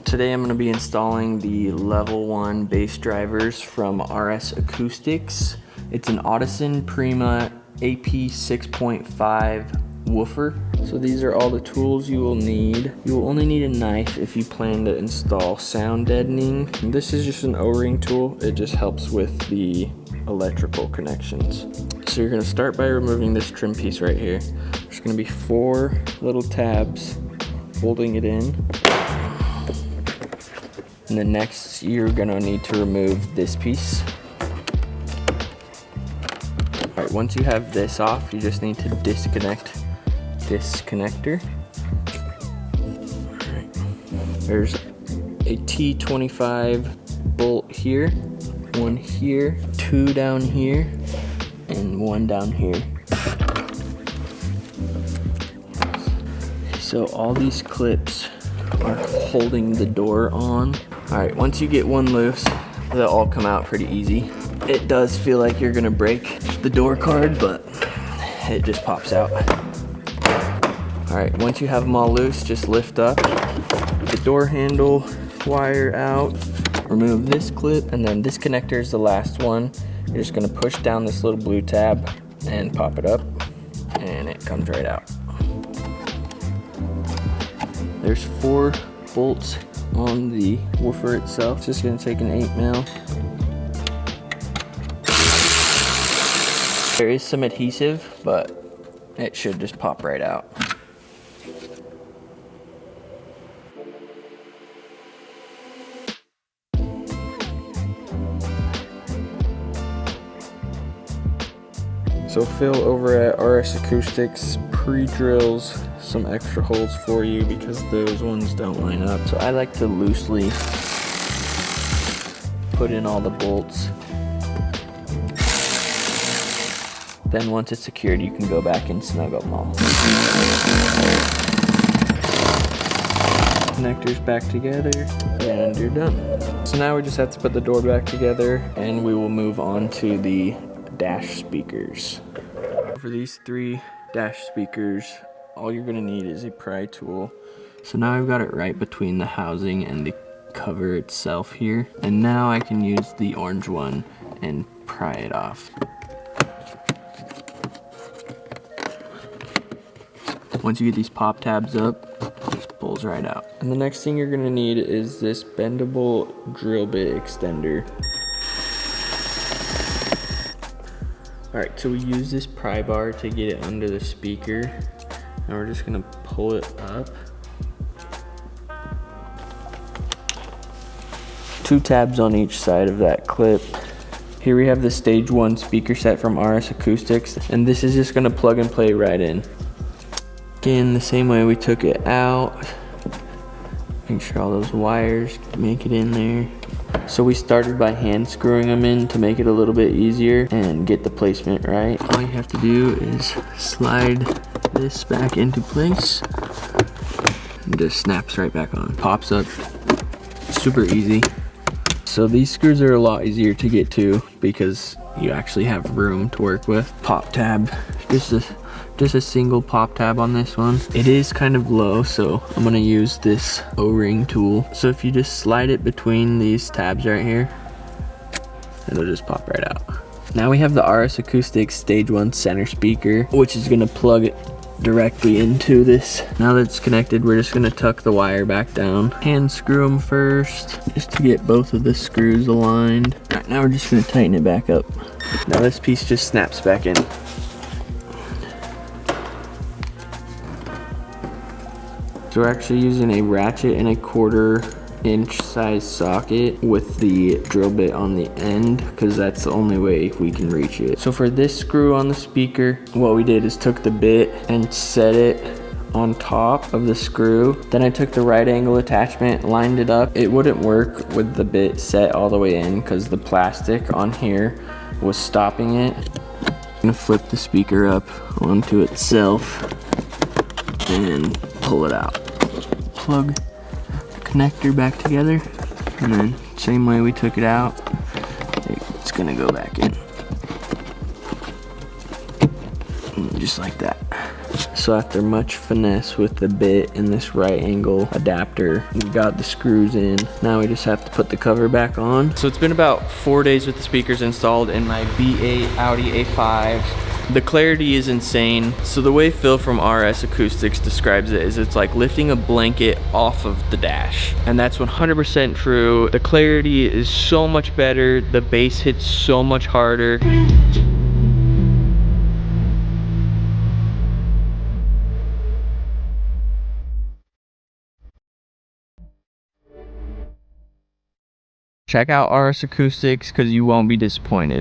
Today I'm going to be installing the level 1 bass drivers from RS Acoustics. It's an Audison AP6.5 woofer. So these are all the tools you will need. You will only need a knife if you plan to install sound deadening. This is just an O-ring tool. It just helps with the electrical connections. So you're going to start by removing this trim piece right here. There's going to be 4 little tabs holding it in. And then next you're going to need to remove this piece. Alright, once you have this off, you just need to disconnect this connector. Alright. There's a T25 bolt here, 1 here, 2 down here, and 1 down here. So all these clips are holding the door on. Alright, once you get one loose, they'll all come out pretty easy. It does feel like you're gonna break the door card, but it just pops out. Alright, once you have them all loose, just lift up the door handle wire out, remove this clip, and then this connector is the last one. You're just gonna push down this little blue tab and pop it up, and it comes right out. There's 4 bolts on the woofer itself. It's just gonna take an 8mm. There is some adhesive, but it should just pop right out. So Phil over at RS Acoustics pre-drills some extra holes for you because those ones don't line up. So I like to loosely put in all the bolts. Then once it's secured, you can go back and snug them all. Connectors back together, and you're done. So now we just have to put the door back together, and we will move on to the dash speakers. For these 3 dash speakers, all you're gonna need is a pry tool. So now I've got it right between the housing and the cover itself here. And now I can use the orange one and pry it off. Once you get these pop tabs up, it just pulls right out. And the next thing you're gonna need is this bendable drill bit extender. Alright, so we use this pry bar to get it under the speaker. And we're just gonna pull it up. 2 tabs on each side of that clip. Here we have the stage 1 speaker set from RS Acoustics, and this is just gonna plug and play right in. Again, the same way we took it out. Make sure all those wires make it in there. So we started by hand screwing them in to make it a little bit easier and get the placement right. All you have to do is slide this back into place and just snaps right back on. Pops up, super easy. So these screws are a lot easier to get to because you actually have room to work with. Pop tab, just a single pop tab on this one. It is kind of low, so I'm gonna use this O-ring tool. So if you just slide it between these tabs right here, it'll just pop right out. Now we have the RS Acoustics stage 1 center speaker, which is gonna plug it directly into this. Now that it's connected, we're just gonna tuck the wire back down. Hand screw them first, just to get both of the screws aligned. All right, now we're just gonna tighten it back up. Now this piece just snaps back in. So we're actually using a ratchet and a 1/4 inch size socket with the drill bit on the end because that's the only way we can reach it. So for this screw on the speaker, what we did is took the bit and set it on top of the screw. Then I took the right angle attachment, lined it up. It wouldn't work with the bit set all the way in because the plastic on here was stopping it. I'm gonna flip the speaker up onto itself and pull it out. Plug the connector back together, and then same way we took it out, it's gonna go back in. And just like that. So after much finesse with the bit and this right angle adapter, we got the screws in. Now we just have to put the cover back on. So it's been about 4 days with the speakers installed in my B8 Audi A5. The clarity is insane. So the way Phil from RS Acoustics describes it is it's like lifting a blanket off of the dash. And that's 100% true. The clarity is so much better. The bass hits so much harder. Check out RS Acoustics because you won't be disappointed.